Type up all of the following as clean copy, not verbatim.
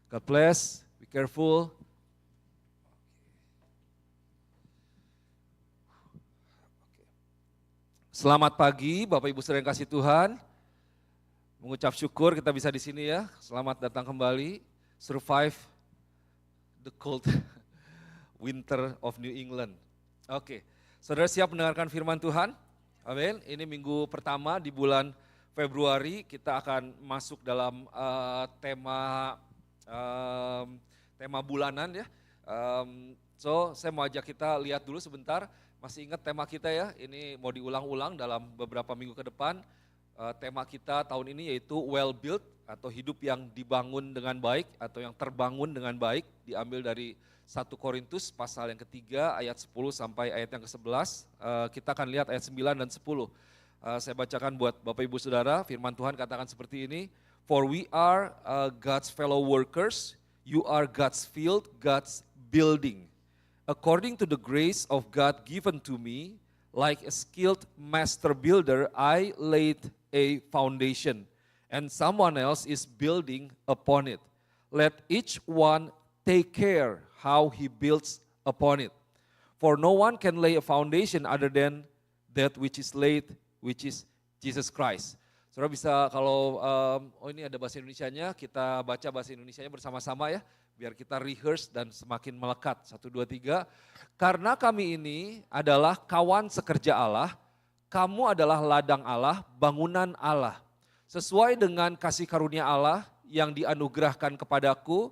God bless, be careful. Selamat pagi Bapak Ibu Saudara yang kasih Tuhan. Mengucap syukur kita bisa di sini ya. Selamat datang kembali. Survive the cold winter of New England. Oke, saudara siap mendengarkan firman Tuhan? Amin. Ini minggu pertama di bulan Februari kita akan masuk dalam tema bulanan ya. Saya mau ajak kita lihat dulu sebentar. Masih ingat tema kita ya? Ini mau diulang-ulang dalam beberapa minggu ke depan. Tema kita tahun ini yaitu well built atau hidup yang dibangun dengan baik atau yang terbangun dengan baik, diambil dari 1 Korintus pasal yang ketiga ayat 10 sampai ayat yang ke-11. Kita akan lihat ayat 9 dan 10. Saya bacakan buat Bapak Ibu Saudara, firman Tuhan katakan seperti ini. For we are God's fellow workers, you are God's field, God's building. According to the grace of God given to me, like a skilled master builder, I laid a foundation, and someone else is building upon it. Let each one take care how he builds upon it. For no one can lay a foundation other than that which is laid, which is Jesus Christ. Saudara bisa kalau, ini ada bahasa Indonesianya, kita baca bahasa Indonesianya bersama-sama ya, biar kita rehearse dan semakin melekat. 1, 2, 3. Karena kami ini adalah kawan sekerja Allah, kamu adalah ladang Allah, bangunan Allah. Sesuai dengan kasih karunia Allah yang dianugerahkan kepadaku,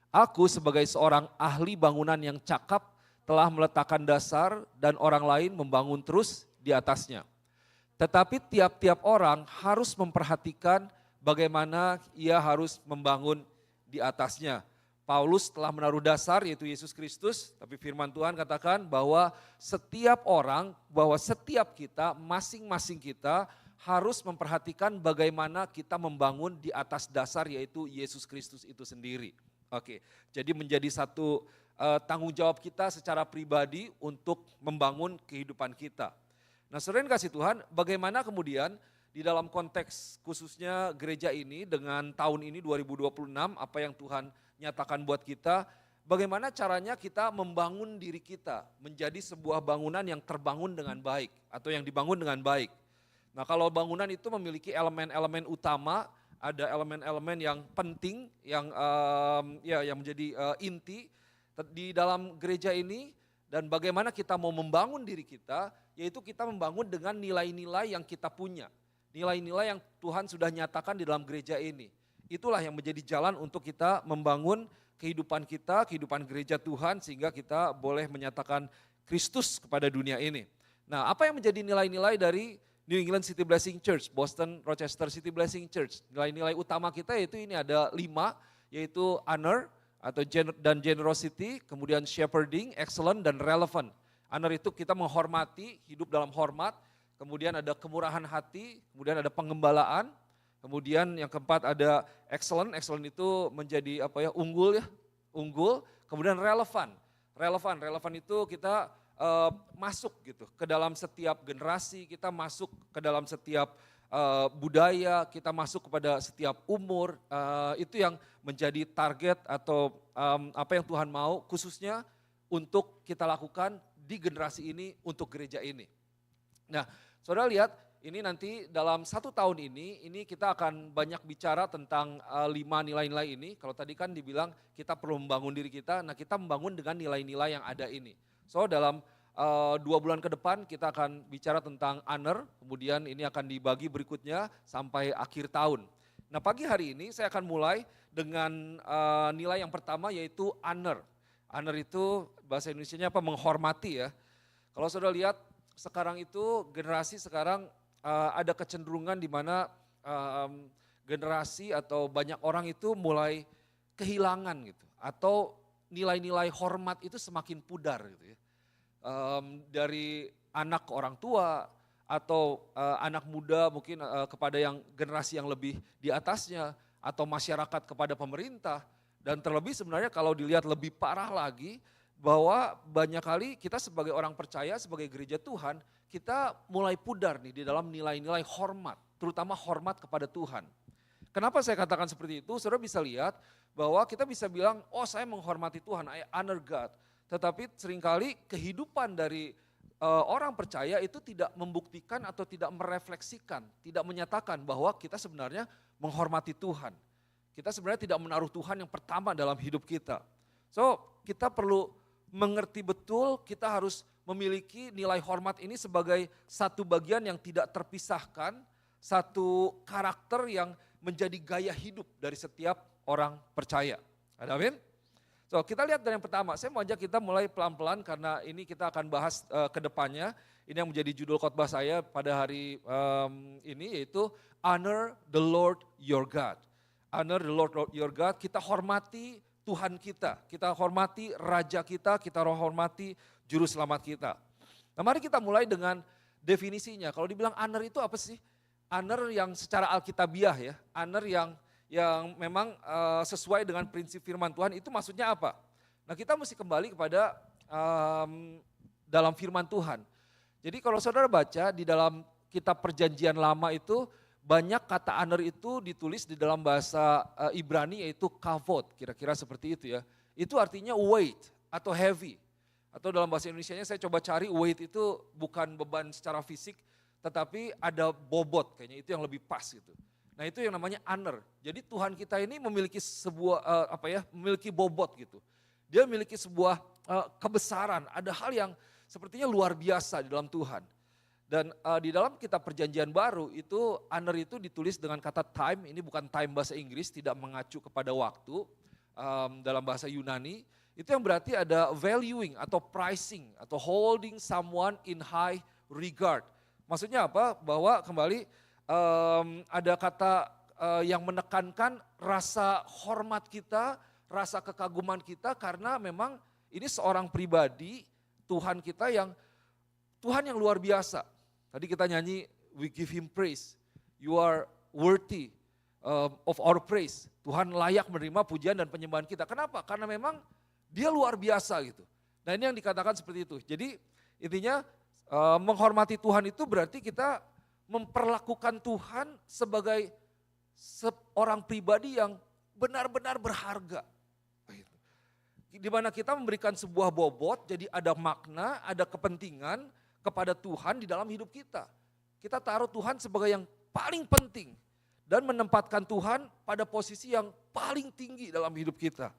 aku sebagai seorang ahli bangunan yang cakap telah meletakkan dasar dan orang lain membangun terus di atasnya. Tetapi tiap-tiap orang harus memperhatikan bagaimana ia harus membangun di atasnya. Paulus telah menaruh dasar yaitu Yesus Kristus, tapi firman Tuhan katakan bahwa setiap orang, bahwa setiap kita, masing-masing kita harus memperhatikan bagaimana kita membangun di atas dasar yaitu Yesus Kristus itu sendiri. Oke, jadi menjadi satu tanggung jawab kita secara pribadi untuk membangun kehidupan kita. Nah, saudara yang kasih Tuhan, bagaimana kemudian di dalam konteks khususnya gereja ini dengan tahun ini 2026, apa yang Tuhan nyatakan buat kita, bagaimana caranya kita membangun diri kita menjadi sebuah bangunan yang terbangun dengan baik atau yang dibangun dengan baik. Nah, kalau bangunan itu memiliki elemen-elemen utama, ada elemen-elemen yang penting, yang menjadi inti di dalam gereja ini. Dan bagaimana kita mau membangun diri kita, yaitu kita membangun dengan nilai-nilai yang kita punya. Nilai-nilai yang Tuhan sudah nyatakan di dalam gereja ini. Itulah yang menjadi jalan untuk kita membangun kehidupan kita, kehidupan gereja Tuhan, sehingga kita boleh menyatakan Kristus kepada dunia ini. Nah, apa yang menjadi nilai-nilai dari New England City Blessing Church, Boston Rochester City Blessing Church? Nilai-nilai utama kita yaitu ini ada 5, yaitu honor, atau generosity, kemudian shepherding, excellent, dan relevant. Honor itu kita menghormati, hidup dalam hormat, kemudian ada kemurahan hati, kemudian ada pengembalaan, kemudian yang keempat ada excellent itu menjadi unggul, kemudian relevan itu kita masuk gitu ke dalam setiap generasi, kita masuk ke dalam setiap budaya, kita masuk kepada setiap umur, itu yang menjadi target atau apa yang Tuhan mau khususnya untuk kita lakukan di generasi ini untuk gereja ini. Nah, saudara lihat ini nanti dalam 1 tahun ini kita akan banyak bicara tentang 5 nilai-nilai ini. Kalau tadi kan dibilang kita perlu membangun diri kita, nah kita membangun dengan nilai-nilai yang ada ini. So dalam 2 bulan ke depan kita akan bicara tentang honor, kemudian ini akan dibagi berikutnya sampai akhir tahun. Nah, pagi hari ini saya akan mulai dengan nilai yang pertama yaitu honor. Honor itu bahasa Indonesianya apa? Menghormati ya. Kalau saudara lihat sekarang itu generasi sekarang ada kecenderungan di mana generasi atau banyak orang itu mulai kehilangan gitu. Atau nilai-nilai hormat itu semakin pudar gitu ya. Dari anak ke orang tua atau anak muda mungkin kepada yang generasi yang lebih di atasnya atau masyarakat kepada pemerintah, dan terlebih sebenarnya kalau dilihat lebih parah lagi bahwa banyak kali kita sebagai orang percaya, sebagai gereja Tuhan, kita mulai pudar nih di dalam nilai-nilai hormat, terutama hormat kepada Tuhan. Kenapa saya katakan seperti itu? Saudara bisa lihat bahwa kita bisa bilang, oh saya menghormati Tuhan, I honor God. Tetapi seringkali kehidupan dari orang percaya itu tidak membuktikan atau tidak merefleksikan, tidak menyatakan bahwa kita sebenarnya menghormati Tuhan. Kita sebenarnya tidak menaruh Tuhan yang pertama dalam hidup kita. So kita perlu mengerti betul, kita harus memiliki nilai hormat ini sebagai satu bagian yang tidak terpisahkan, satu karakter yang menjadi gaya hidup dari setiap orang percaya. Amin. So kita lihat dari yang pertama, saya mau ajak kita mulai pelan-pelan karena ini kita akan bahas ke depannya. Ini yang menjadi judul khotbah saya pada hari ini yaitu Honor the Lord your God. Honor the Lord your God, kita hormati Tuhan kita hormati Raja kita hormati Juru Selamat kita. Nah mari kita mulai dengan definisinya. Kalau dibilang honor itu apa sih? Honor yang secara alkitabiah ya, honor yang memang sesuai dengan prinsip firman Tuhan itu maksudnya apa? Nah kita mesti kembali kepada dalam firman Tuhan. Jadi kalau saudara baca di dalam kitab perjanjian lama itu banyak kata honor itu ditulis di dalam bahasa Ibrani yaitu kavod, kira-kira seperti itu ya. Itu artinya weight atau heavy. Atau dalam bahasa Indonesianya saya coba cari weight itu bukan beban secara fisik, tetapi ada bobot, kayaknya itu yang lebih pas gitu. Nah itu yang namanya honor. Jadi Tuhan kita ini memiliki sebuah memiliki bobot gitu. Dia memiliki sebuah kebesaran, ada hal yang sepertinya luar biasa di dalam Tuhan. Dan di dalam kitab perjanjian baru itu honor itu ditulis dengan kata time, ini bukan time bahasa Inggris, tidak mengacu kepada waktu dalam bahasa Yunani. Itu yang berarti ada valuing atau pricing atau holding someone in high regard. Maksudnya apa? Bahwa kembali ada kata yang menekankan rasa hormat kita, rasa kekaguman kita karena memang ini seorang pribadi Tuhan kita Tuhan yang luar biasa. Tadi kita nyanyi we give him praise, you are worthy of our praise. Tuhan layak menerima pujian dan penyembahan kita. Kenapa? Karena memang dia luar biasa gitu. Nah ini yang dikatakan seperti itu. Jadi intinya menghormati Tuhan itu berarti kita memperlakukan Tuhan sebagai seorang pribadi yang benar-benar berharga. Di mana kita memberikan sebuah bobot, jadi ada makna, ada kepentingan kepada Tuhan di dalam hidup kita. Kita taruh Tuhan sebagai yang paling penting dan menempatkan Tuhan pada posisi yang paling tinggi dalam hidup kita.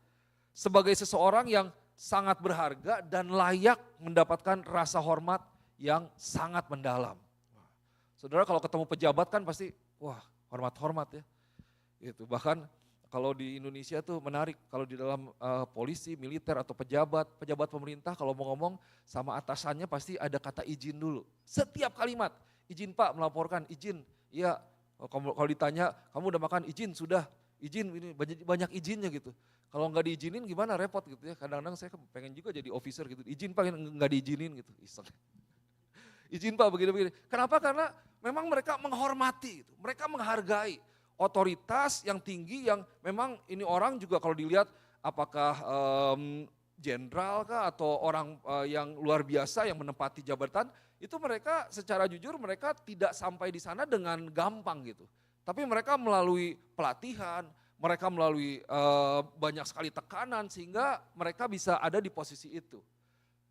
Sebagai seseorang yang sangat berharga dan layak mendapatkan rasa hormat yang sangat mendalam. Saudara kalau ketemu pejabat kan pasti, wah hormat-hormat ya. Gitu. Bahkan kalau di Indonesia tuh menarik, kalau di dalam polisi, militer atau pejabat pemerintah kalau mau ngomong sama atasannya pasti ada kata izin dulu. Setiap kalimat, izin Pak melaporkan, izin, iya kalau ditanya kamu udah makan, izin sudah, izin ini banyak izinnya gitu. Kalau nggak diizinin gimana repot gitu ya, kadang-kadang saya pengen juga jadi officer gitu, izin Pak nggak diizinin gitu, iseng. Izin Pak begini-begini. Kenapa? Karena memang mereka menghormati, mereka menghargai otoritas yang tinggi yang memang ini orang juga kalau dilihat apakah jenderal kah atau orang yang luar biasa yang menempati jabatan, itu mereka secara jujur mereka tidak sampai di sana dengan gampang gitu. Tapi mereka melalui pelatihan, mereka melalui banyak sekali tekanan sehingga mereka bisa ada di posisi itu.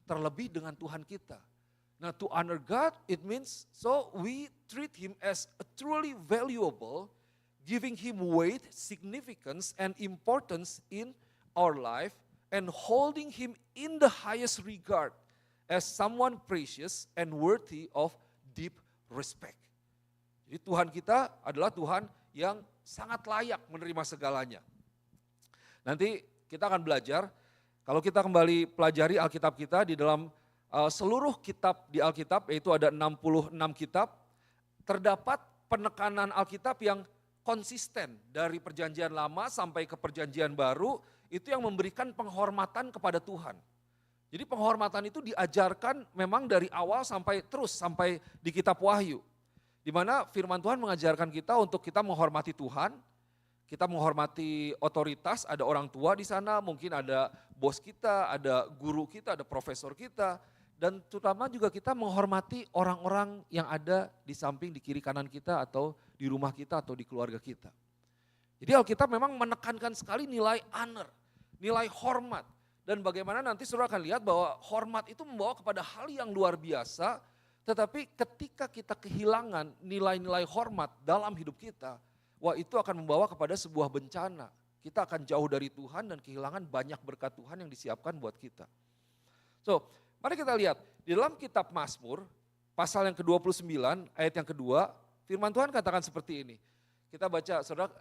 Terlebih dengan Tuhan kita. Nah, to honor God, it means so we treat him as a truly valuable, giving him weight, significance, and importance in our life, and holding him in the highest regard as someone precious and worthy of deep respect. Jadi Tuhan kita adalah Tuhan yang sangat layak menerima segalanya. Nanti kita akan belajar, kalau kita kembali pelajari Alkitab kita di dalam seluruh kitab di Alkitab, yaitu ada 66 kitab, terdapat penekanan Alkitab yang konsisten dari perjanjian lama sampai ke perjanjian baru, itu yang memberikan penghormatan kepada Tuhan. Jadi penghormatan itu diajarkan memang dari awal sampai terus, sampai di kitab Wahyu. Di mana firman Tuhan mengajarkan kita untuk kita menghormati Tuhan, kita menghormati otoritas, ada orang tua di sana, mungkin ada bos kita, ada guru kita, ada profesor kita, dan terutama juga kita menghormati orang-orang yang ada di samping, di kiri kanan kita, atau di rumah kita, atau di keluarga kita. Jadi Alkitab memang menekankan sekali nilai honor, nilai hormat. Dan bagaimana nanti saudara akan lihat bahwa hormat itu membawa kepada hal yang luar biasa, tetapi ketika kita kehilangan nilai-nilai hormat dalam hidup kita, wah itu akan membawa kepada sebuah bencana. Kita akan jauh dari Tuhan dan kehilangan banyak berkat Tuhan yang disiapkan buat kita. So, mari kita lihat di dalam kitab Mazmur, pasal yang ke-29, ayat yang kedua, firman Tuhan katakan seperti ini. Kita baca, saudara,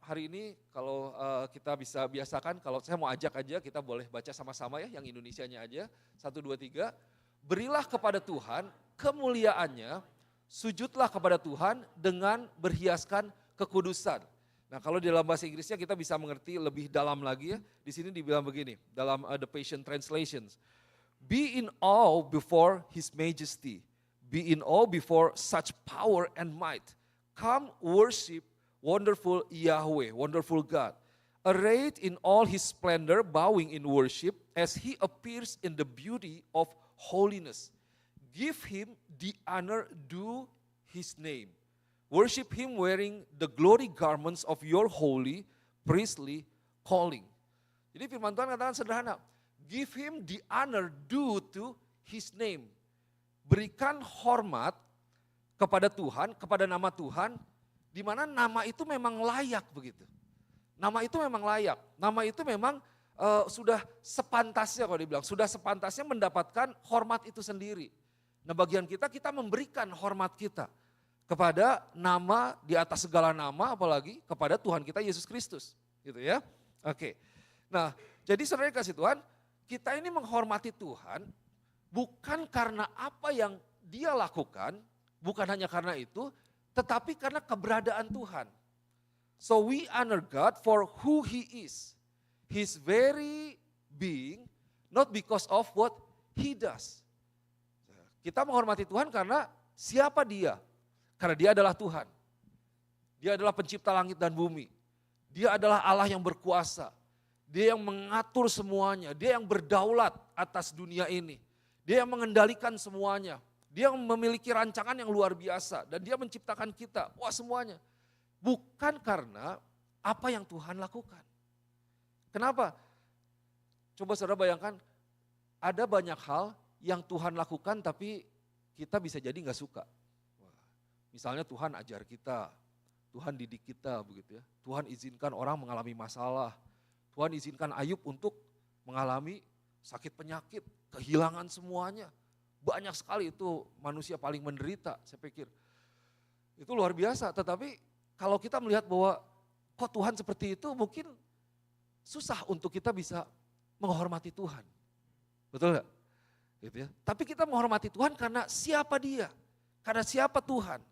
hari ini kalau kita bisa biasakan, kalau saya mau ajak aja, kita boleh baca sama-sama ya, yang Indonesianya aja. 1, 2, 3. Berilah kepada Tuhan kemuliaannya, sujudlah kepada Tuhan dengan berhiaskan kekudusan. Nah kalau di dalam bahasa Inggrisnya kita bisa mengerti lebih dalam lagi ya. Di sini dibilang begini, dalam The Passion Translations. Be in awe before His Majesty. Be in awe before such power and might. Come worship wonderful Yahweh, wonderful God. Arrayed in all His splendor, bowing in worship as He appears in the beauty of holiness. Give Him the honor due His name. Worship Him wearing the glory garments of your holy, priestly calling. Jadi firman Tuhan katakan sederhana, give Him the honor due to His name. Berikan hormat kepada Tuhan, kepada nama Tuhan, di mana nama itu memang layak begitu. Nama itu memang layak, nama itu memang sudah sepantasnya kalau dibilang, sudah sepantasnya mendapatkan hormat itu sendiri. Nah bagian kita memberikan hormat kita kepada nama di atas segala nama, apalagi kepada Tuhan kita Yesus Kristus, gitu ya. Oke. Nah, jadi saudara kasih Tuhan, kita ini menghormati Tuhan bukan karena apa yang Dia lakukan, bukan hanya karena itu, tetapi karena keberadaan Tuhan. So we honor God for who He is. His very being, not because of what He does. Kita menghormati Tuhan karena siapa Dia? Karena Dia adalah Tuhan. Dia adalah pencipta langit dan bumi. Dia adalah Allah yang berkuasa. Dia yang mengatur semuanya. Dia yang berdaulat atas dunia ini. Dia yang mengendalikan semuanya. Dia yang memiliki rancangan yang luar biasa. Dan Dia menciptakan kita. Wah semuanya. Bukan karena apa yang Tuhan lakukan. Kenapa? Coba saudara bayangkan. Ada banyak hal yang Tuhan lakukan tapi kita bisa jadi gak suka. Misalnya Tuhan ajar kita, Tuhan didik kita begitu ya. Tuhan izinkan orang mengalami masalah. Tuhan izinkan Ayub untuk mengalami sakit penyakit, kehilangan semuanya. Banyak sekali itu manusia paling menderita saya pikir. Itu luar biasa, tetapi kalau kita melihat bahwa kok Tuhan seperti itu mungkin susah untuk kita bisa menghormati Tuhan. Betul gak? Gitu ya. Tapi kita menghormati Tuhan karena siapa Dia, karena siapa Tuhan.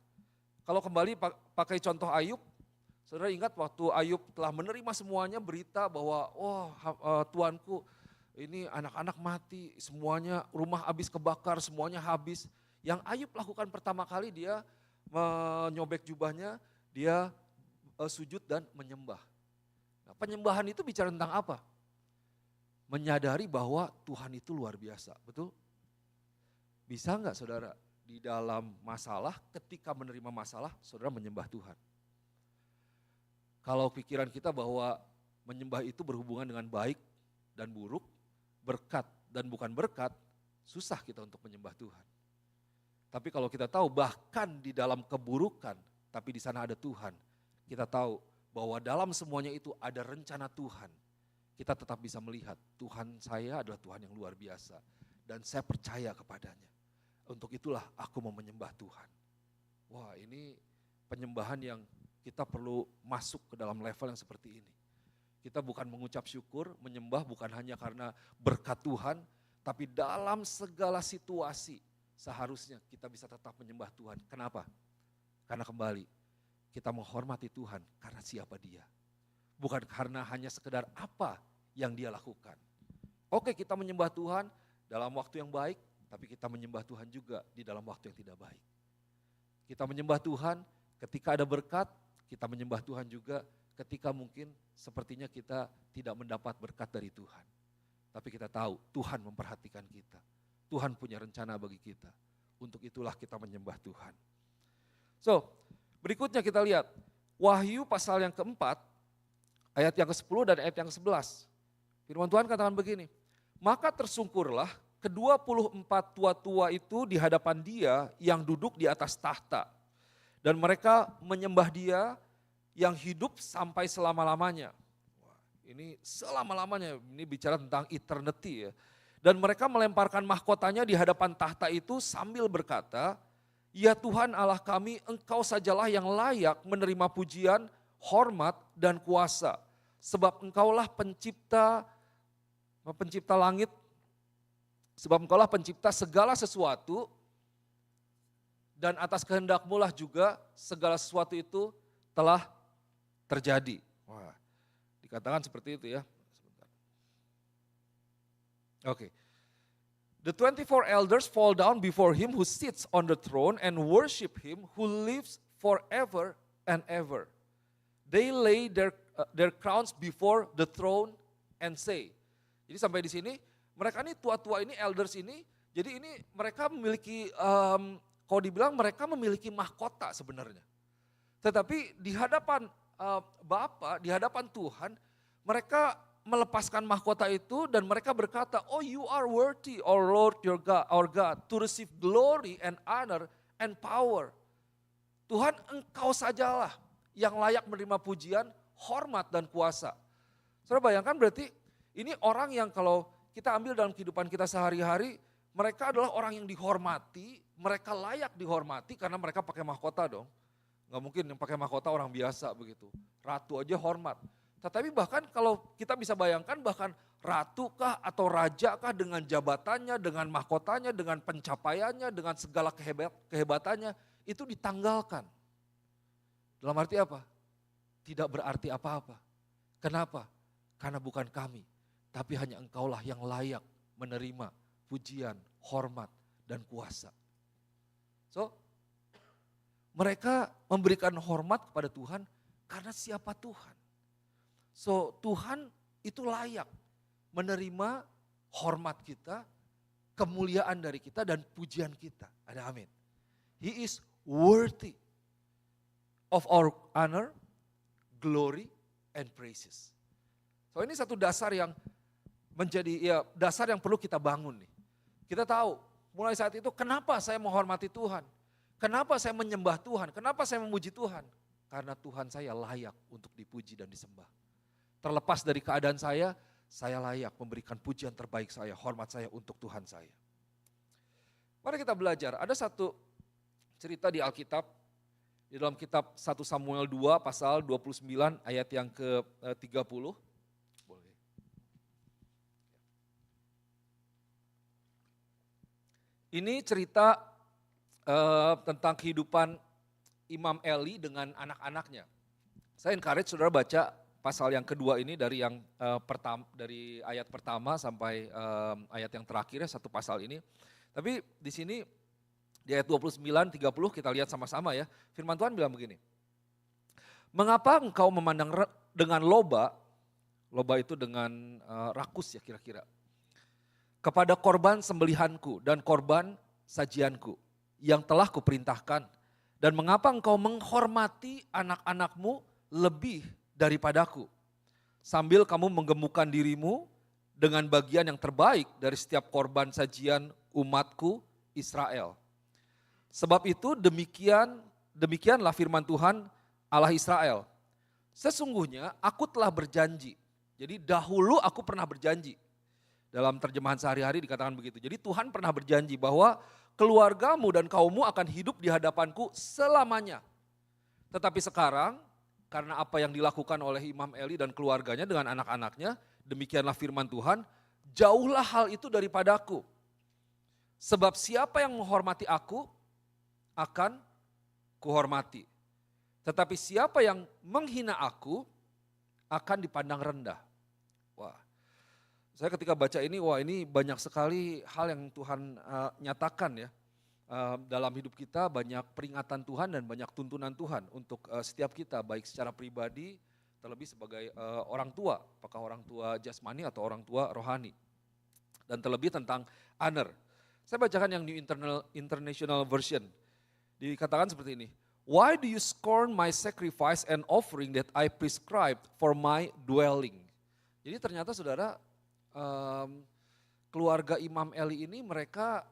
Kalau kembali pakai contoh Ayub, saudara ingat waktu Ayub telah menerima semuanya berita bahwa Tuanku ini anak-anak mati, semuanya rumah habis kebakar, semuanya habis. Yang Ayub lakukan pertama kali dia menyobek jubahnya, dia sujud dan menyembah. Nah, penyembahan itu bicara tentang apa? Menyadari bahwa Tuhan itu luar biasa, betul? Bisa enggak saudara? Di dalam masalah, ketika menerima masalah, saudara menyembah Tuhan. Kalau pikiran kita bahwa menyembah itu berhubungan dengan baik dan buruk, berkat dan bukan berkat, susah kita untuk menyembah Tuhan. Tapi kalau kita tahu bahkan di dalam keburukan, tapi di sana ada Tuhan, kita tahu bahwa dalam semuanya itu ada rencana Tuhan. Kita tetap bisa melihat Tuhan saya adalah Tuhan yang luar biasa dan saya percaya kepadanya. Untuk itulah aku mau menyembah Tuhan. Wah ini penyembahan yang kita perlu masuk ke dalam level yang seperti ini. Kita bukan mengucap syukur, menyembah bukan hanya karena berkat Tuhan, tapi dalam segala situasi seharusnya kita bisa tetap menyembah Tuhan. Kenapa? Karena kembali kita menghormati Tuhan karena siapa Dia. Bukan karena hanya sekedar apa yang Dia lakukan. Oke kita menyembah Tuhan dalam waktu yang baik, tapi kita menyembah Tuhan juga di dalam waktu yang tidak baik. Kita menyembah Tuhan ketika ada berkat, kita menyembah Tuhan juga ketika mungkin sepertinya kita tidak mendapat berkat dari Tuhan. Tapi kita tahu Tuhan memperhatikan kita. Tuhan punya rencana bagi kita. Untuk itulah kita menyembah Tuhan. So, berikutnya kita lihat Wahyu pasal yang keempat Ayat yang ke-10 dan ayat yang ke-11. Firman Tuhan katakan begini, maka tersungkurlah ke-24 tua-tua itu di hadapan dia yang duduk di atas tahta. Dan mereka menyembah dia yang hidup sampai selama-lamanya. Ini selama-lamanya, ini bicara tentang eternity ya. Dan mereka melemparkan mahkotanya di hadapan tahta itu sambil berkata, ya Tuhan Allah kami, Engkau sajalah yang layak menerima pujian, hormat, dan kuasa. Sebab Engkaulah pencipta langit, sebab Engkaulah pencipta segala sesuatu, dan atas kehendak-Mu lah juga segala sesuatu itu telah terjadi. Wah, dikatakan seperti itu ya. Sebentar. Oke. The 24 elders fall down before him who sits on the throne and worship him who lives forever and ever. They lay their crowns before the throne and say. Jadi sampai di sini, mereka ini tua-tua ini, elders ini, jadi ini mereka memiliki, kalau dibilang mereka memiliki mahkota sebenarnya. Tetapi di hadapan Bapa, di hadapan Tuhan, mereka melepaskan mahkota itu dan mereka berkata, oh you are worthy, O Lord your God, our God, to receive glory and honor and power. Tuhan, Engkau sajalah yang layak menerima pujian, hormat dan kuasa. Saudara bayangkan berarti ini orang yang kalau kita ambil dalam kehidupan kita sehari-hari, mereka adalah orang yang dihormati, mereka layak dihormati karena mereka pakai mahkota dong. Gak mungkin yang pakai mahkota orang biasa begitu. Ratu aja hormat. Tetapi bahkan kalau kita bisa bayangkan bahkan ratu kah atau raja kah dengan jabatannya, dengan mahkotanya, dengan pencapaiannya, dengan segala kehebatannya itu ditanggalkan. Dalam arti apa? Tidak berarti apa-apa. Kenapa? Karena bukan kami, tapi hanya Engkaulah yang layak menerima pujian, hormat, dan kuasa. So, mereka memberikan hormat kepada Tuhan karena siapa Tuhan. So, Tuhan itu layak menerima hormat kita, kemuliaan dari kita, dan pujian kita. Ada amin. He is worthy of our honor, glory, and praises. So, ini satu dasar yang menjadi dasar yang perlu kita bangun nih. Kita tahu mulai saat itu kenapa saya menghormati Tuhan, kenapa saya menyembah Tuhan, kenapa saya memuji Tuhan. Karena Tuhan saya layak untuk dipuji dan disembah. Terlepas dari keadaan saya layak memberikan pujian terbaik saya, hormat saya untuk Tuhan saya. Mari kita belajar, ada satu cerita di Alkitab, di dalam kitab 1 Samuel 2 pasal 29 ayat yang ke-30. Ini cerita tentang kehidupan Imam Eli dengan anak-anaknya. Saya encourage saudara baca pasal yang kedua ini dari yang dari ayat pertama sampai ayat yang terakhir ya, satu pasal ini. Tapi di sini di ayat 29, 30 kita lihat sama-sama ya. Firman Tuhan bilang begini. Mengapa engkau memandang dengan loba itu dengan rakus ya kira-kira. Kepada korban sembelihanku dan korban sajianku yang telah kuperintahkan. Dan mengapa engkau menghormati anak-anakmu lebih daripadaku. Sambil kamu menggemukkan dirimu dengan bagian yang terbaik dari setiap korban sajian umatku Israel. Sebab itu demikianlah firman Tuhan Allah Israel. Sesungguhnya aku telah berjanji. Jadi dahulu aku pernah berjanji. Dalam terjemahan sehari-hari dikatakan begitu. Jadi Tuhan pernah berjanji bahwa keluargamu dan kaummu akan hidup di hadapanku selamanya. Tetapi sekarang karena apa yang dilakukan oleh Imam Eli dan keluarganya dengan anak-anaknya, demikianlah firman Tuhan, jauhlah hal itu daripadaku. Sebab siapa yang menghormati aku, akan kuhormati. Tetapi siapa yang menghina aku, akan dipandang rendah. Wah, saya ketika baca ini, wah ini banyak sekali hal yang Tuhan nyatakan ya. Dalam hidup kita banyak peringatan Tuhan dan banyak tuntunan Tuhan untuk setiap kita, baik secara pribadi, terlebih sebagai orang tua, apakah orang tua jasmani atau orang tua rohani. Dan terlebih tentang honor. Saya bacakan yang New International Version, dikatakan seperti ini, Why do you scorn my sacrifice and offering that I prescribed for my dwelling? Jadi ternyata saudara, keluarga Imam Eli ini mereka,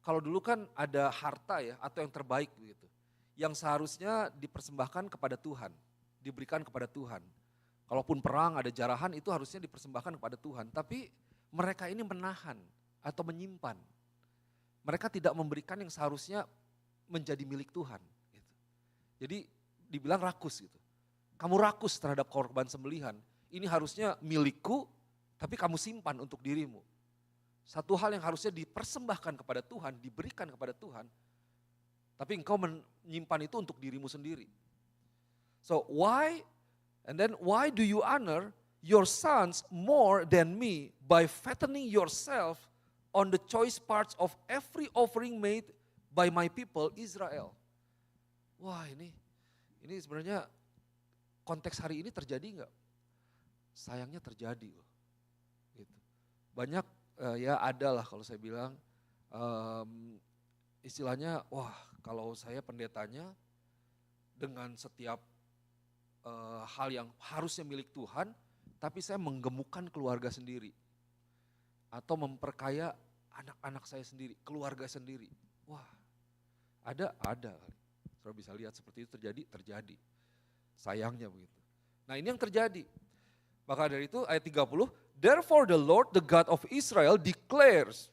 kalau dulu kan ada harta ya, atau yang terbaik begitu, yang seharusnya dipersembahkan kepada Tuhan, diberikan kepada Tuhan. Kalaupun perang ada jarahan itu harusnya dipersembahkan kepada Tuhan, tapi mereka ini menahan atau menyimpan. Mereka tidak memberikan yang seharusnya menjadi milik Tuhan. Gitu. Jadi dibilang rakus gitu. Kamu rakus terhadap korban sembelihan, ini harusnya milikku, tapi kamu simpan untuk dirimu. Satu hal yang harusnya dipersembahkan kepada Tuhan, diberikan kepada Tuhan, tapi engkau menyimpan itu untuk dirimu sendiri. So why do you honor your sons more than me by fattening yourself on the choice parts of every offering made by my people Israel? Wah, ini sebenarnya konteks hari ini terjadi enggak? Sayangnya terjadi loh. Gitu. Banyak ya ada lah kalau saya bilang istilahnya, wah kalau saya pendetanya dengan setiap hal yang harusnya milik Tuhan, tapi saya menggemukkan keluarga sendiri. Atau memperkaya anak-anak saya sendiri, keluarga sendiri. Wah, ada. Saudara bisa lihat seperti itu terjadi. Sayangnya begitu. Nah ini yang terjadi. Maka dari itu ayat 30, therefore the Lord, the God of Israel declares,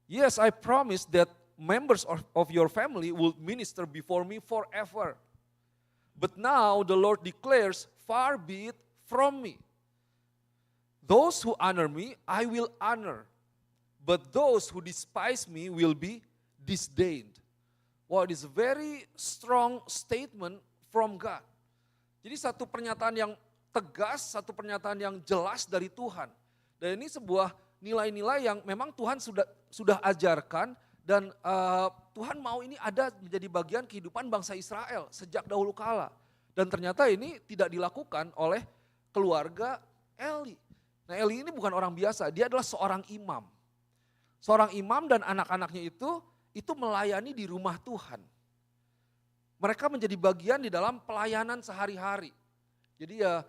yes, I promise that members of your family will minister before me forever. But now the Lord declares, far be it from me. Those who honor me, I will honor. But those who despise me will be disdained. Wow, it is a very strong statement from God. Jadi satu pernyataan yang tegas, satu pernyataan yang jelas dari Tuhan. Dan ini sebuah nilai-nilai yang memang Tuhan sudah ajarkan dan Tuhan mau ini ada menjadi bagian kehidupan bangsa Israel sejak dahulu kala. Dan ternyata ini tidak dilakukan oleh keluarga Eli. Nah Eli ini bukan orang biasa, dia adalah seorang imam. Seorang imam dan anak-anaknya itu melayani di rumah Tuhan. Mereka menjadi bagian di dalam pelayanan sehari-hari. Jadi ya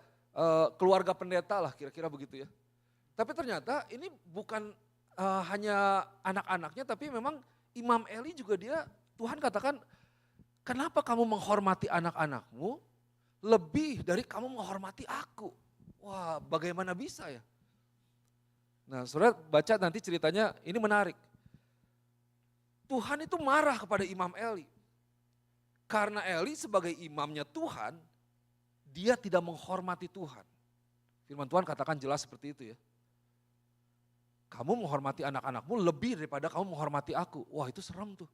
keluarga pendeta lah kira-kira begitu ya. Tapi ternyata ini bukan hanya anak-anaknya, tapi memang Imam Eli juga dia, Tuhan katakan, kenapa kamu menghormati anak-anakmu lebih dari kamu menghormati aku? Wah, bagaimana bisa ya? Nah, saudara baca nanti ceritanya, ini menarik. Tuhan itu marah kepada Imam Eli. Karena Eli sebagai imamnya Tuhan, dia tidak menghormati Tuhan. Firman Tuhan katakan jelas seperti itu ya. Kamu menghormati anak-anakmu lebih daripada kamu menghormati aku. Wah itu serem tuh.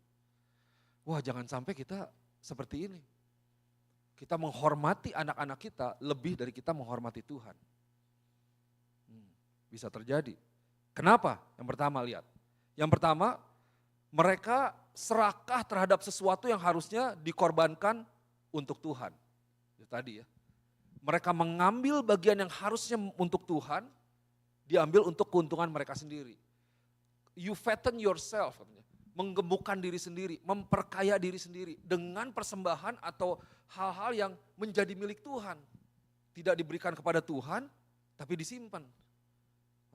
Wah jangan sampai kita seperti ini. Kita menghormati anak-anak kita lebih dari kita menghormati Tuhan. Bisa terjadi. Kenapa? Yang pertama lihat. Yang pertama mereka serakah terhadap sesuatu yang harusnya dikorbankan untuk Tuhan. Itu tadi ya. Mereka mengambil bagian yang harusnya untuk Tuhan, diambil untuk keuntungan mereka sendiri. You fatten yourself, menggemukkan diri sendiri, memperkaya diri sendiri dengan persembahan atau hal-hal yang menjadi milik Tuhan. Tidak diberikan kepada Tuhan, tapi disimpan.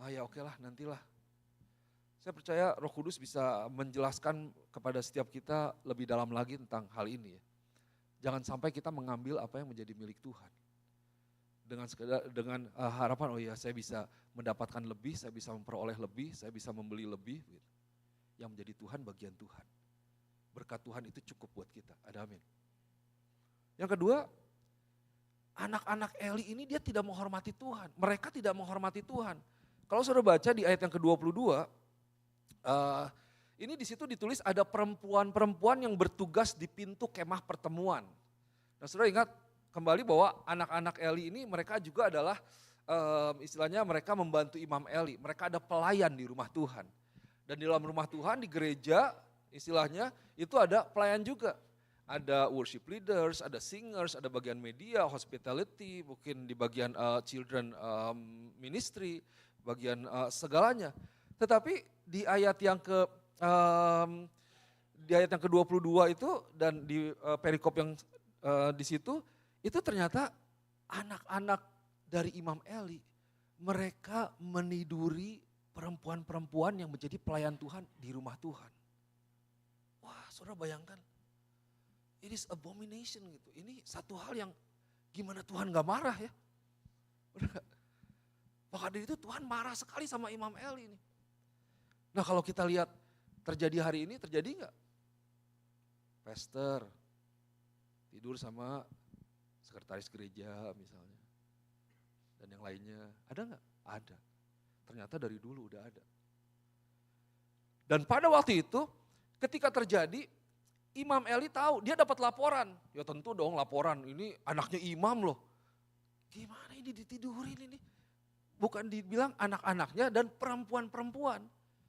Ah ya oke lah nantilah. Saya percaya Roh Kudus bisa menjelaskan kepada setiap kita lebih dalam lagi tentang hal ini ya. Jangan sampai kita mengambil apa yang menjadi milik Tuhan. Dengan harapan oh ya saya bisa mendapatkan lebih, saya bisa memperoleh lebih, saya bisa membeli lebih. Gitu. Yang menjadi Tuhan bagian Tuhan. Berkat Tuhan itu cukup buat kita, ada amin. Yang kedua, anak-anak Eli ini dia tidak menghormati Tuhan. Mereka tidak menghormati Tuhan. Kalau saudara baca di ayat yang ke-22, ini di situ ditulis ada perempuan-perempuan yang bertugas di pintu kemah pertemuan. Nah saudara ingat, kembali bahwa anak-anak Eli ini mereka juga adalah istilahnya mereka membantu Imam Eli. Mereka ada pelayan di rumah Tuhan. Dan di dalam rumah Tuhan di gereja istilahnya itu ada pelayan juga. Ada worship leaders, ada singers, ada bagian media, hospitality, mungkin di bagian children ministry, bagian segalanya. Tetapi di ayat yang di ayat yang ke-22 itu dan di perikop yang di situ, itu ternyata anak-anak dari Imam Eli, mereka meniduri perempuan-perempuan yang menjadi pelayan Tuhan di rumah Tuhan. Wah, saudara bayangkan, it is abomination gitu. Ini satu hal yang gimana Tuhan gak marah ya. Maka dari itu Tuhan marah sekali sama Imam Eli ini. Nah kalau kita lihat terjadi hari ini, terjadi gak? Pastor tidur sama sekretaris gereja misalnya. Dan yang lainnya, ada gak? Ada. Ternyata dari dulu udah ada. Dan pada waktu itu ketika terjadi, Imam Eli tahu, dia dapat laporan. Ya tentu dong laporan, ini anaknya imam loh. Gimana ini ditidurin ini? Bukan dibilang anak-anaknya dan perempuan-perempuan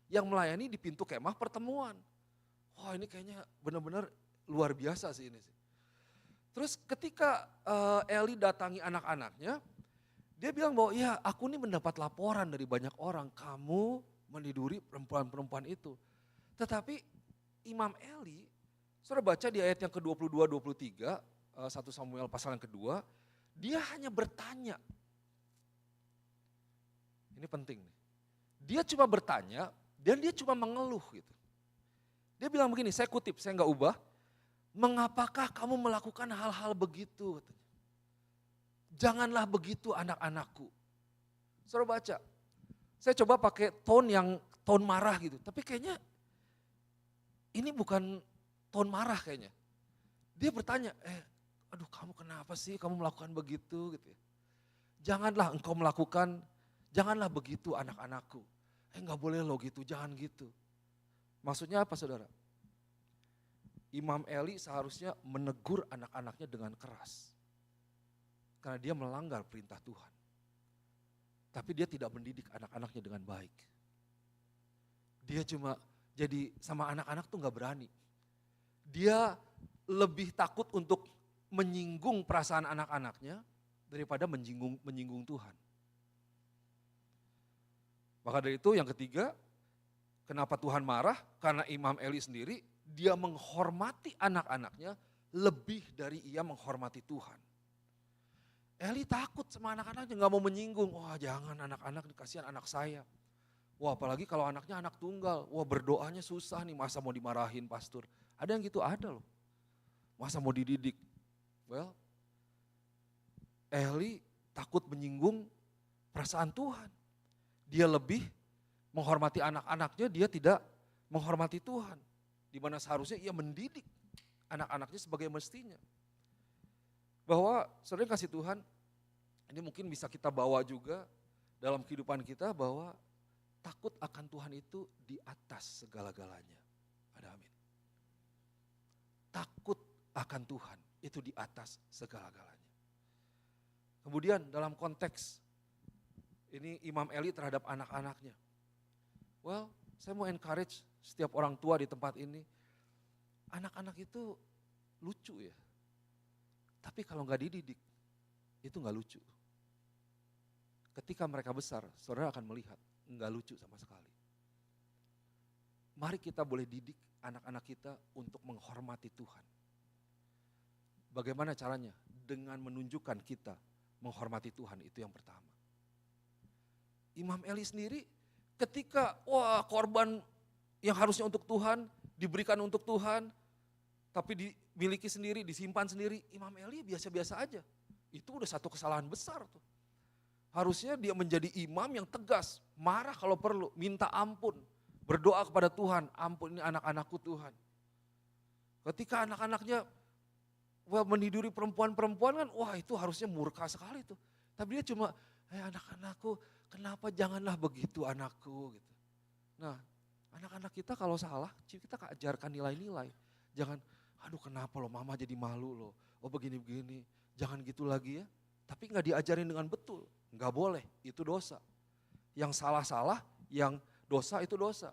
yang melayani di pintu kemah pertemuan. Wah ini kayaknya benar-benar luar biasa sih ini. Terus ketika Eli datangi anak-anaknya, dia bilang bahwa ya aku ini mendapat laporan dari banyak orang, kamu meniduri perempuan-perempuan itu. Tetapi Imam Eli, saudara baca di ayat yang ke-22-23, 1 Samuel pasal yang kedua, dia hanya bertanya. Ini penting nih. Dia cuma bertanya dan dia cuma mengeluh gitu. Dia bilang begini, saya kutip, saya enggak ubah. Mengapakah kamu melakukan hal-hal begitu? Katanya. Janganlah begitu anak-anakku. Saudara baca, saya coba pakai tone marah gitu. Tapi kayaknya ini bukan tone marah kayaknya. Dia bertanya, aduh kamu kenapa sih kamu melakukan begitu gitu ya. Janganlah engkau melakukan, janganlah begitu anak-anakku. Enggak boleh lo gitu, jangan gitu. Maksudnya apa saudara? Imam Eli seharusnya menegur anak-anaknya dengan keras. Karena dia melanggar perintah Tuhan. Tapi dia tidak mendidik anak-anaknya dengan baik. Dia cuma jadi sama anak-anak tuh gak berani. Dia lebih takut untuk menyinggung perasaan anak-anaknya daripada menyinggung Tuhan. Maka dari itu yang ketiga, kenapa Tuhan marah? Karena Imam Eli sendiri, dia menghormati anak-anaknya lebih dari ia menghormati Tuhan. Eli takut sama anak-anaknya, gak mau menyinggung. Wah jangan anak-anak, kasihan anak saya. Wah apalagi kalau anaknya anak tunggal, wah berdoanya susah nih, masa mau dimarahin pastor. Ada yang gitu, ada loh. Masa mau dididik. Well, Eli takut menyinggung perasaan Tuhan. Dia lebih menghormati anak-anaknya, dia tidak menghormati Tuhan. Di mana seharusnya ia mendidik anak-anaknya sebagai mestinya. Bahwa saudara kasih Tuhan, ini mungkin bisa kita bawa juga dalam kehidupan kita bahwa takut akan Tuhan itu di atas segala-galanya. Ada amin. Takut akan Tuhan itu di atas segala-galanya. Kemudian dalam konteks ini Imam Eli terhadap anak-anaknya. Well, saya mau encourage setiap orang tua di tempat ini. Anak-anak itu lucu ya. Tapi kalau gak dididik, itu gak lucu. Ketika mereka besar, saudara akan melihat, gak lucu sama sekali. Mari kita boleh didik anak-anak kita untuk menghormati Tuhan. Bagaimana caranya? Dengan menunjukkan kita menghormati Tuhan, itu yang pertama. Imam Eli sendiri ketika korban yang harusnya untuk Tuhan, diberikan untuk Tuhan, tapi dimiliki sendiri, disimpan sendiri, Imam Eli biasa-biasa aja. Itu udah satu kesalahan besar tuh. Harusnya dia menjadi imam yang tegas, marah kalau perlu, minta ampun, berdoa kepada Tuhan, ampun ini anak-anakku Tuhan. Ketika anak-anaknya meniduri perempuan-perempuan kan, wah itu harusnya murka sekali tuh. Tapi dia cuma, anak-anakku, kenapa janganlah begitu anakku gitu. Nah anak-anak kita kalau salah, kita ajarkan nilai-nilai. Jangan, aduh kenapa lo mama jadi malu lo, oh begini-begini, jangan gitu lagi ya. Tapi gak diajarin dengan betul, gak boleh, itu dosa. Yang salah-salah, yang dosa itu dosa.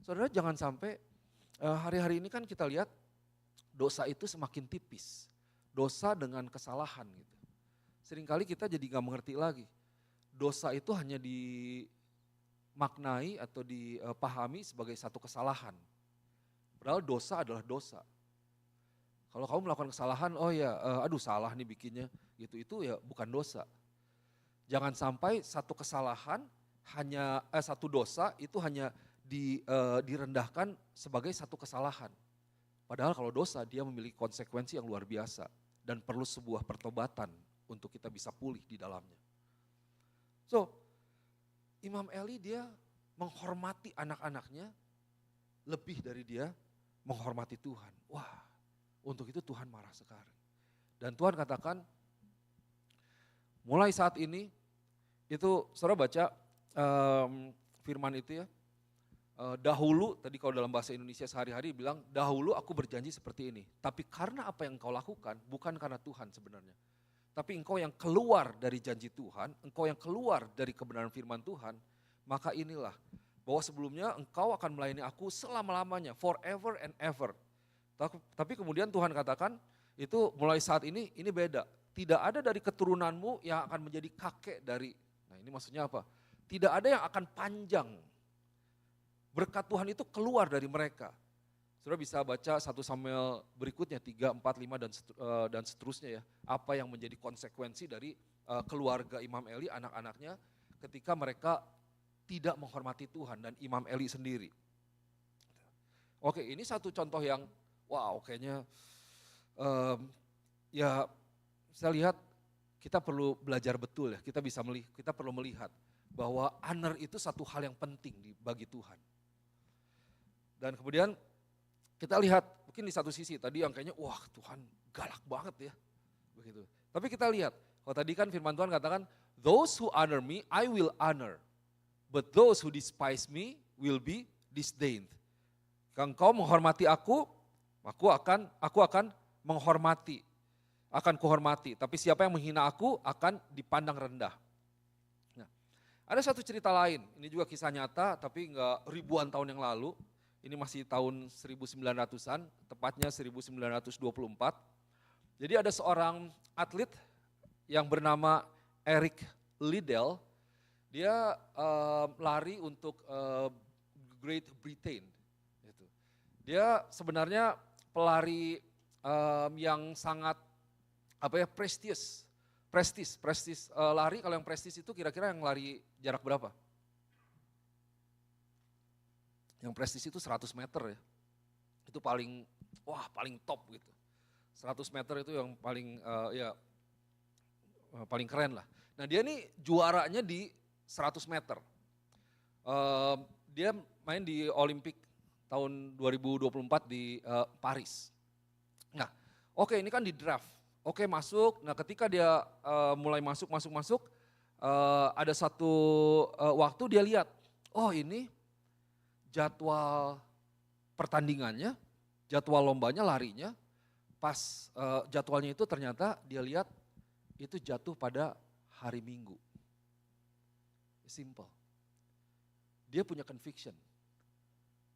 Saudara jangan sampai, hari-hari ini kan kita lihat dosa itu semakin tipis. Dosa dengan kesalahan gitu. Seringkali kita jadi gak mengerti lagi. Dosa itu hanya dimaknai atau dipahami sebagai satu kesalahan. Padahal dosa adalah dosa. Kalau kamu melakukan kesalahan, oh ya, aduh salah nih bikinnya, gitu itu ya bukan dosa. Jangan sampai satu kesalahan satu dosa itu hanya direndahkan sebagai satu kesalahan. Padahal kalau dosa dia memiliki konsekuensi yang luar biasa dan perlu sebuah pertobatan untuk kita bisa pulih di dalamnya. So, Imam Eli dia menghormati anak-anaknya lebih dari dia menghormati Tuhan. Wah, untuk itu Tuhan marah sekali. Dan Tuhan katakan, mulai saat ini, itu saudara baca firman itu ya, dahulu, tadi kalau dalam bahasa Indonesia sehari-hari bilang, dahulu aku berjanji seperti ini. Tapi karena apa yang engkau lakukan, bukan karena Tuhan sebenarnya. Tapi engkau yang keluar dari janji Tuhan, engkau yang keluar dari kebenaran firman Tuhan, maka inilah, bahwa sebelumnya engkau akan melayani aku selama-lamanya, forever and ever. Tapi kemudian Tuhan katakan, itu mulai saat ini beda. Tidak ada dari keturunanmu yang akan menjadi kakek dari, nah ini maksudnya apa? Tidak ada yang akan panjang. Berkat Tuhan itu keluar dari mereka. Saudara bisa baca 1 Samuel berikutnya 3, 4, 5 dan seterusnya ya. Apa yang menjadi konsekuensi dari keluarga Imam Eli, anak-anaknya ketika mereka tidak menghormati Tuhan dan Imam Eli sendiri. Oke, ini satu contoh yang wow kayaknya ya saya lihat kita perlu belajar betul ya. Kita perlu melihat bahwa honor itu satu hal yang penting bagi Tuhan. Dan kemudian kita lihat mungkin di satu sisi tadi yang kayaknya wah Tuhan galak banget ya. Begitu. Tapi kita lihat, kalau tadi kan firman Tuhan katakan, those who honor me, I will honor. But those who despise me will be disdained. Kalau engkau menghormati aku akan menghormati. Akan kuhormati. Tapi siapa yang menghina aku akan dipandang rendah. Nah, ada satu cerita lain, ini juga kisah nyata tapi enggak ribuan tahun yang lalu. Ini masih tahun 1900-an, tepatnya 1924. Jadi ada seorang atlet yang bernama Eric Liddell, dia lari untuk Great Britain. Gitu. Dia sebenarnya pelari yang sangat prestis lari. Kalau yang prestis itu kira-kira yang lari jarak berapa? Yang prestis itu 100 meter ya, itu paling top gitu. 100 meter itu yang paling paling keren lah. Nah dia nih juaranya di 100 meter. Dia main di Olimpik tahun 2024 di Paris. Nah oke, ini kan di draft, oke masuk, nah ketika dia mulai masuk, ada satu waktu dia lihat, oh ini jadwal pertandingannya, jadwal lombanya, larinya, pas jadwalnya itu ternyata dia lihat itu jatuh pada hari Minggu. Simple. Dia punya conviction,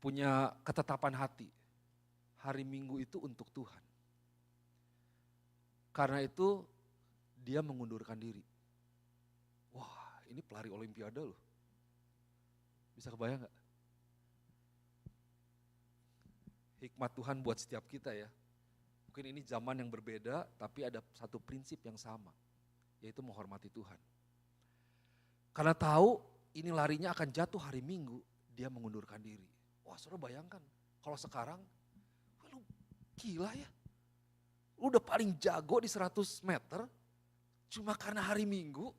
punya ketetapan hati. Hari Minggu itu untuk Tuhan. Karena itu dia mengundurkan diri. Wah ini pelari olimpiade loh. Bisa kebayang gak? Hikmat Tuhan buat setiap kita ya. Mungkin ini zaman yang berbeda tapi ada satu prinsip yang sama. Yaitu menghormati Tuhan. Karena tahu ini larinya akan jatuh hari Minggu, dia mengundurkan diri. Wah saudara bayangkan kalau sekarang, lu gila ya. Lu udah paling jago di 100 meter, cuma karena hari Minggu,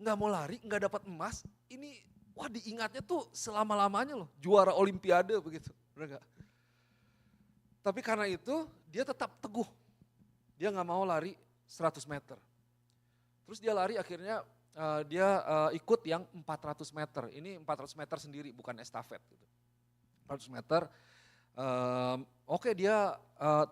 gak mau lari, gak dapat emas, ini wah diingatnya tuh selama-lamanya loh, juara olimpiade begitu, bener gak? Tapi karena itu dia tetap teguh, dia gak mau lari 100 meter. Terus dia lari akhirnya dia ikut yang 400 meter, ini 400 meter sendiri bukan estafet. Gitu. 400 meter, oke dia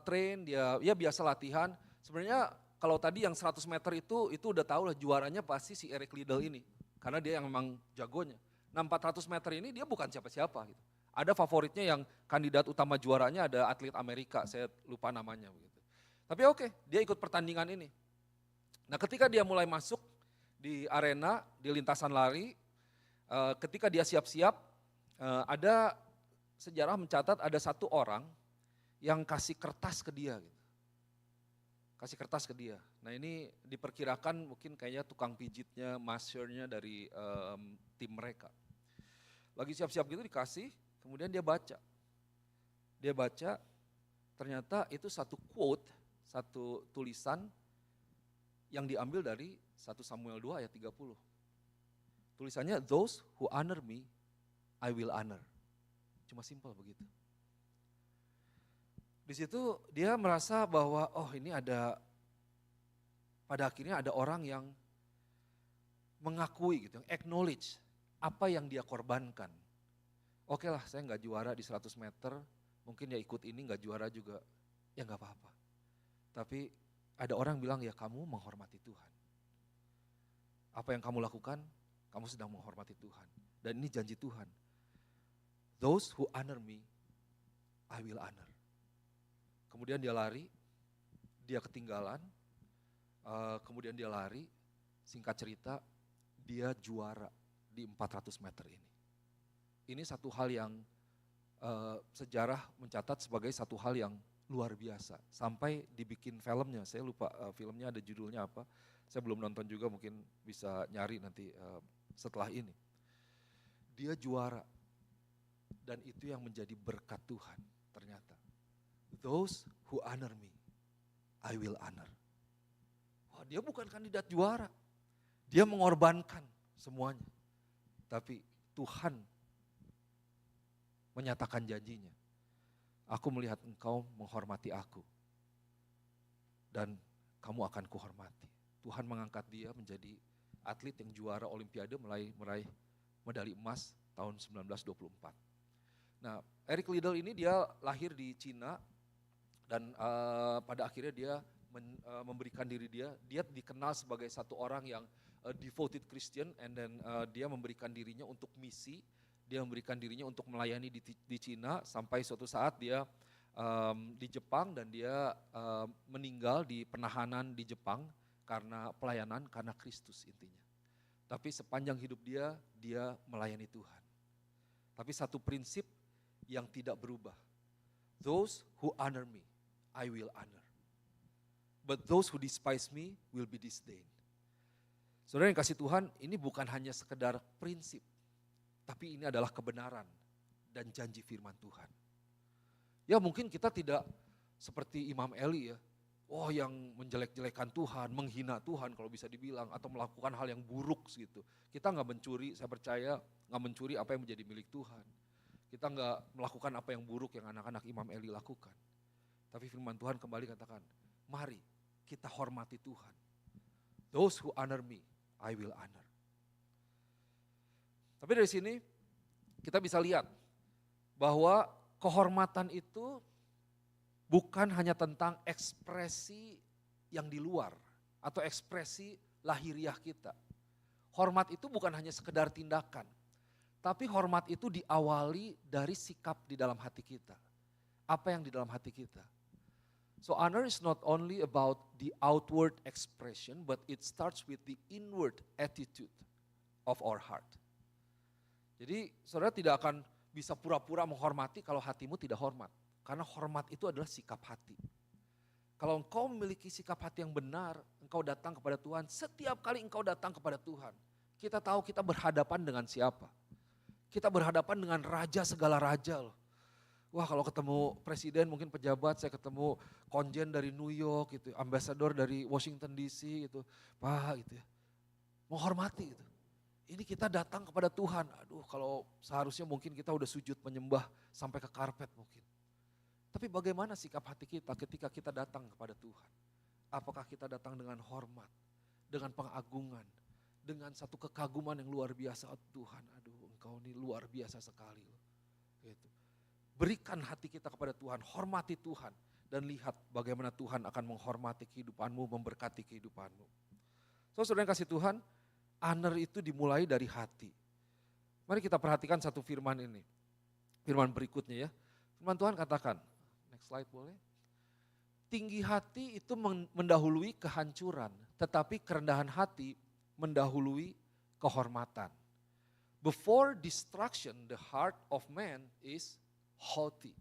train, dia biasa latihan. Sebenarnya kalau tadi yang 100 meter itu udah tahu lah juaranya pasti si Eric Liddell ini. Karena dia yang memang jagonya. Nah 400 meter ini dia bukan siapa-siapa gitu. Ada favoritnya yang kandidat utama juaranya ada atlet Amerika, saya lupa namanya begitu. Tapi oke, dia ikut pertandingan ini. Nah ketika dia mulai masuk di arena, di lintasan lari, ketika dia siap-siap, ada sejarah mencatat ada satu orang yang kasih kertas ke dia gitu. Kasih kertas ke dia. Nah ini diperkirakan mungkin kayaknya tukang pijitnya, masternya dari tim mereka. Lagi siap-siap gitu dikasih, kemudian dia baca. Dia baca, ternyata itu satu quote, satu tulisan yang diambil dari 1 Samuel 2 ayat 30. Tulisannya, those who honor me, I will honor. Cuma simpel begitu. Di situ dia merasa bahwa ini pada akhirnya ada orang yang mengakui gitu, acknowledge apa yang dia korbankan. Oke lah, saya nggak juara di 100 meter, mungkin ya ikut ini nggak juara juga, ya nggak apa-apa. Tapi ada orang bilang ya kamu menghormati Tuhan. Apa yang kamu lakukan, kamu sedang menghormati Tuhan. Dan ini janji Tuhan. Those who honor me, I will honor. Kemudian dia lari, dia ketinggalan, kemudian dia lari, singkat cerita, dia juara di 400 meter ini. Ini satu hal yang sejarah mencatat sebagai satu hal yang luar biasa. Sampai dibikin filmnya, saya lupa filmnya ada judulnya apa, saya belum nonton juga, mungkin bisa nyari nanti setelah ini. Dia juara, dan itu yang menjadi berkat Tuhan ternyata. Those who honor me, I will honor. Wah, dia bukan kandidat juara. Dia mengorbankan semuanya. Tapi Tuhan menyatakan janjinya. Aku melihat engkau menghormati aku. Dan kamu akan kuhormati. Tuhan mengangkat dia menjadi atlet yang juara Olimpiade meraih medali emas tahun 1924. Nah, Eric Liddell ini dia lahir di Cina. Dan pada akhirnya dia memberikan diri dia dikenal sebagai satu orang yang devoted Christian, and then dia memberikan dirinya untuk misi, dia memberikan dirinya untuk melayani di Cina, sampai suatu saat dia di Jepang dan dia meninggal di penahanan di Jepang karena pelayanan, karena Kristus intinya. Tapi sepanjang hidup dia melayani Tuhan. Tapi satu prinsip yang tidak berubah, those who honor me, I will honor. But those who despise me will be disdained. Saudara yang kasih Tuhan, ini bukan hanya sekedar prinsip, tapi ini adalah kebenaran dan janji firman Tuhan. Ya mungkin kita tidak seperti Imam Eli ya, yang menjelek-jelekan Tuhan, menghina Tuhan kalau bisa dibilang, atau melakukan hal yang buruk gitu. Kita nggak mencuri, saya percaya nggak mencuri apa yang menjadi milik Tuhan. Kita nggak melakukan apa yang buruk yang anak-anak Imam Eli lakukan. Tapi firman Tuhan kembali katakan, mari kita hormati Tuhan. Those who honor me, I will honor. Tapi dari sini kita bisa lihat bahwa kehormatan itu bukan hanya tentang ekspresi yang di luar atau ekspresi lahiriah kita. Hormat itu bukan hanya sekedar tindakan, tapi hormat itu diawali dari sikap di dalam hati kita. Apa yang di dalam hati kita? So honor is not only about the outward expression, but it starts with the inward attitude of our heart. Jadi saudara tidak akan bisa pura-pura menghormati kalau hatimu tidak hormat. Karena hormat itu adalah sikap hati. Kalau engkau memiliki sikap hati yang benar, engkau datang kepada Tuhan. Setiap kali engkau datang kepada Tuhan, kita tahu kita berhadapan dengan siapa. Kita berhadapan dengan raja segala raja loh. Wah, kalau ketemu presiden, mungkin pejabat, saya ketemu konjen dari New York gitu, ambasador dari Washington DC gitu. Pak gitu ya, menghormati gitu. Ini kita datang kepada Tuhan. Aduh, kalau seharusnya mungkin kita udah sujud menyembah sampai ke karpet mungkin. Tapi bagaimana sikap hati kita ketika kita datang kepada Tuhan? Apakah kita datang dengan hormat, dengan pengagungan, dengan satu kekaguman yang luar biasa? Oh, Tuhan, aduh engkau ini luar biasa sekali loh. Gitu. Berikan hati kita kepada Tuhan, hormati Tuhan, dan lihat bagaimana Tuhan akan menghormati kehidupanmu, memberkati kehidupanmu. So, saudara yang kasih Tuhan, honor itu dimulai dari hati. Mari kita perhatikan satu firman ini. Firman berikutnya ya. Firman Tuhan katakan, next slide boleh. Tinggi hati itu mendahului kehancuran, tetapi kerendahan hati mendahului kehormatan. Before destruction, the heart of man is haughty,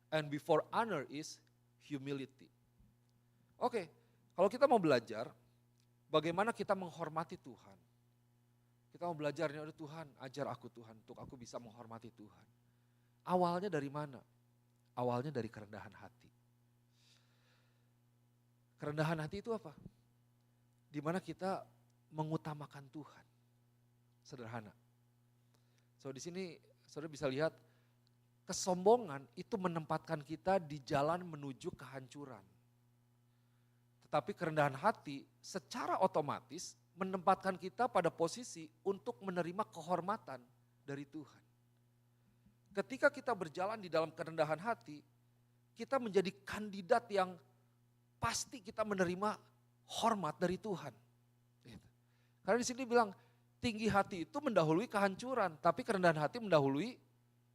And before honor is humility. Oke, kalau kita mau belajar bagaimana kita menghormati Tuhan. Kita mau belajar, ya Tuhan, ajar aku Tuhan untuk aku bisa menghormati Tuhan. Awalnya dari mana? Awalnya dari kerendahan hati. Kerendahan hati itu apa? Dimana kita mengutamakan Tuhan. Sederhana. So di sini saudara bisa lihat kesombongan itu menempatkan kita di jalan menuju kehancuran. Tetapi kerendahan hati secara otomatis menempatkan kita pada posisi untuk menerima kehormatan dari Tuhan. Ketika kita berjalan di dalam kerendahan hati, kita menjadi kandidat yang pasti kita menerima hormat dari Tuhan. Karena di sini bilang tinggi hati itu mendahului kehancuran, tapi kerendahan hati mendahului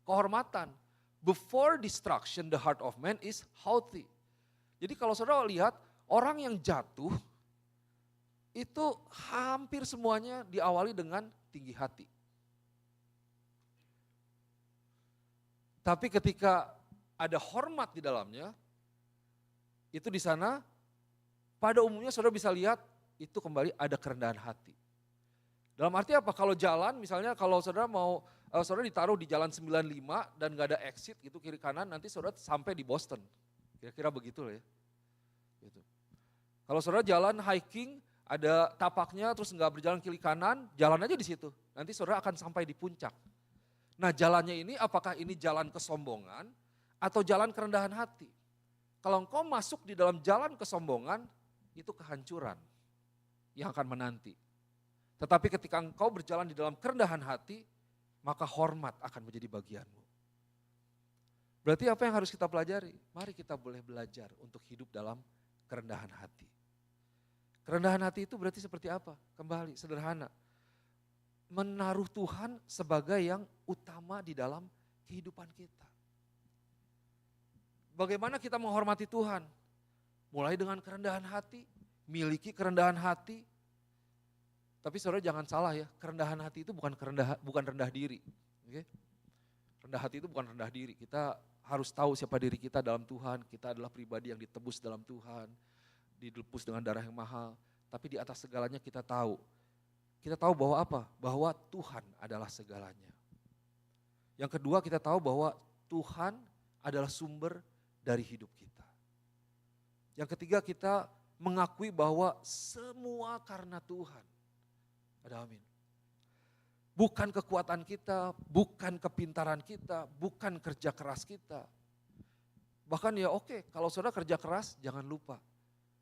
kehormatan. Before destruction, the heart of man is haughty. Jadi kalau saudara lihat orang yang jatuh itu hampir semuanya diawali dengan tinggi hati. Tapi ketika ada hormat di dalamnya, itu di sana pada umumnya saudara bisa lihat itu kembali ada kerendahan hati. Dalam arti apa? Kalau jalan misalnya kalau saudara mau, saudara ditaruh di jalan 95 dan gak ada exit gitu kiri kanan, nanti saudara sampai di Boston. Kira-kira begitu lah ya. Gitu. Kalau saudara jalan hiking, ada tapaknya terus gak berjalan kiri kanan, jalan aja di situ. Nanti saudara akan sampai di puncak. Nah jalannya ini apakah ini jalan kesombongan atau jalan kerendahan hati? Kalau engkau masuk di dalam jalan kesombongan, itu kehancuran yang akan menanti. Tetapi ketika engkau berjalan di dalam kerendahan hati, maka hormat akan menjadi bagianmu. Berarti apa yang harus kita pelajari? Mari kita boleh belajar untuk hidup dalam kerendahan hati. Kerendahan hati itu berarti seperti apa? Kembali sederhana. Menaruh Tuhan sebagai yang utama di dalam kehidupan kita. Bagaimana kita menghormati Tuhan? Mulai dengan kerendahan hati, miliki kerendahan hati. Tapi saudara jangan salah ya, kerendahan hati itu bukan rendah diri. Okay? Rendah hati itu bukan rendah diri. Kita harus tahu siapa diri kita dalam Tuhan. Kita adalah pribadi yang ditebus dalam Tuhan, ditebus dengan darah yang mahal. Tapi di atas segalanya kita tahu bahwa apa? Bahwa Tuhan adalah segalanya. Yang kedua kita tahu bahwa Tuhan adalah sumber dari hidup kita. Yang ketiga kita mengakui bahwa semua karena Tuhan. Ada amin. Bukan kekuatan kita, bukan kepintaran kita, bukan kerja keras kita. Bahkan ya oke, kalau saudara kerja keras jangan lupa.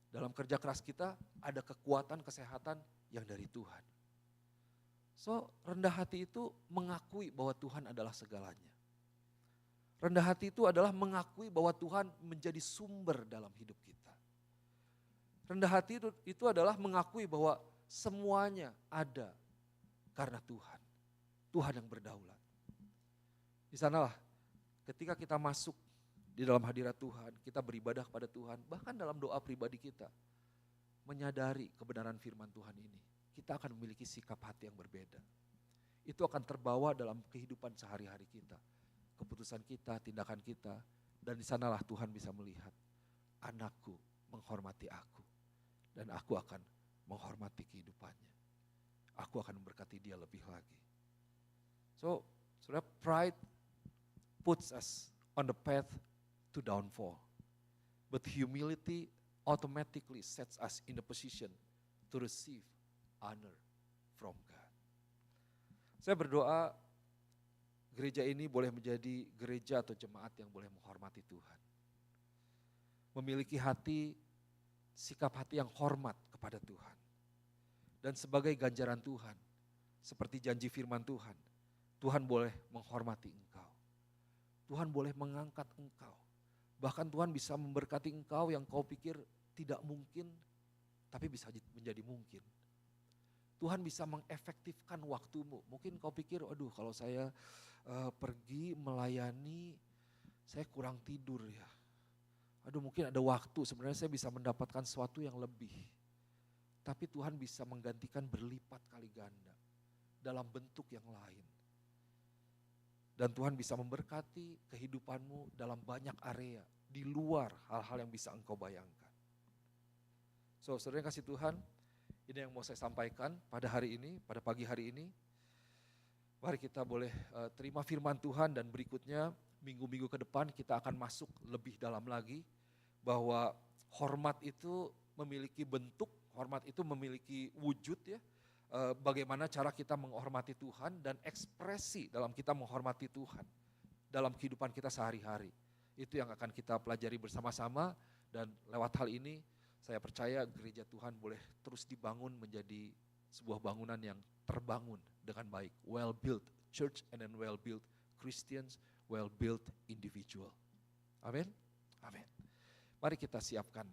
Dalam kerja keras kita ada kekuatan kesehatan yang dari Tuhan. So rendah hati itu mengakui bahwa Tuhan adalah segalanya. Rendah hati itu adalah mengakui bahwa Tuhan menjadi sumber dalam hidup kita. Rendah hati itu adalah mengakui bahwa semuanya ada karena Tuhan. Tuhan yang berdaulat. Di sanalah ketika kita masuk di dalam hadirat Tuhan, kita beribadah kepada Tuhan, bahkan dalam doa pribadi kita, menyadari kebenaran firman Tuhan ini, kita akan memiliki sikap hati yang berbeda. Itu akan terbawa dalam kehidupan sehari-hari kita. Keputusan kita, tindakan kita, dan di sanalah Tuhan bisa melihat, anakku menghormati aku, dan aku akan menghormati kehidupannya. Aku akan memberkati dia lebih lagi. So, saudara, pride puts us on the path to downfall. But humility automatically sets us in the position to receive honor from God. Saya berdoa gereja ini boleh menjadi gereja atau jemaat yang boleh menghormati Tuhan. Memiliki hati, sikap hati yang hormat kepada Tuhan. Dan sebagai ganjaran Tuhan, seperti janji firman Tuhan, Tuhan boleh menghormati engkau. Tuhan boleh mengangkat engkau. Bahkan Tuhan bisa memberkati engkau yang kau pikir tidak mungkin, tapi bisa menjadi mungkin. Tuhan bisa mengefektifkan waktumu. Mungkin kau pikir, aduh kalau saya pergi melayani, saya kurang tidur ya. Aduh mungkin ada waktu, sebenarnya saya bisa mendapatkan sesuatu yang lebih. Tapi Tuhan bisa menggantikan berlipat kali ganda dalam bentuk yang lain. Dan Tuhan bisa memberkati kehidupanmu dalam banyak area, di luar hal-hal yang bisa engkau bayangkan. So, saudara yang kasih Tuhan, ini yang mau saya sampaikan pada hari ini, pada pagi hari ini. Mari kita boleh terima firman Tuhan dan berikutnya minggu-minggu ke depan kita akan masuk lebih dalam lagi. Bahwa hormat itu memiliki bentuk, hormat itu memiliki wujud ya. Bagaimana cara kita menghormati Tuhan dan ekspresi dalam kita menghormati Tuhan dalam kehidupan kita sehari-hari. Itu yang akan kita pelajari bersama-sama dan lewat hal ini saya percaya gereja Tuhan boleh terus dibangun menjadi sebuah bangunan yang terbangun dengan baik. Well built church and then well built Christians, well built individual. Amin. Amin. Mari kita siapkan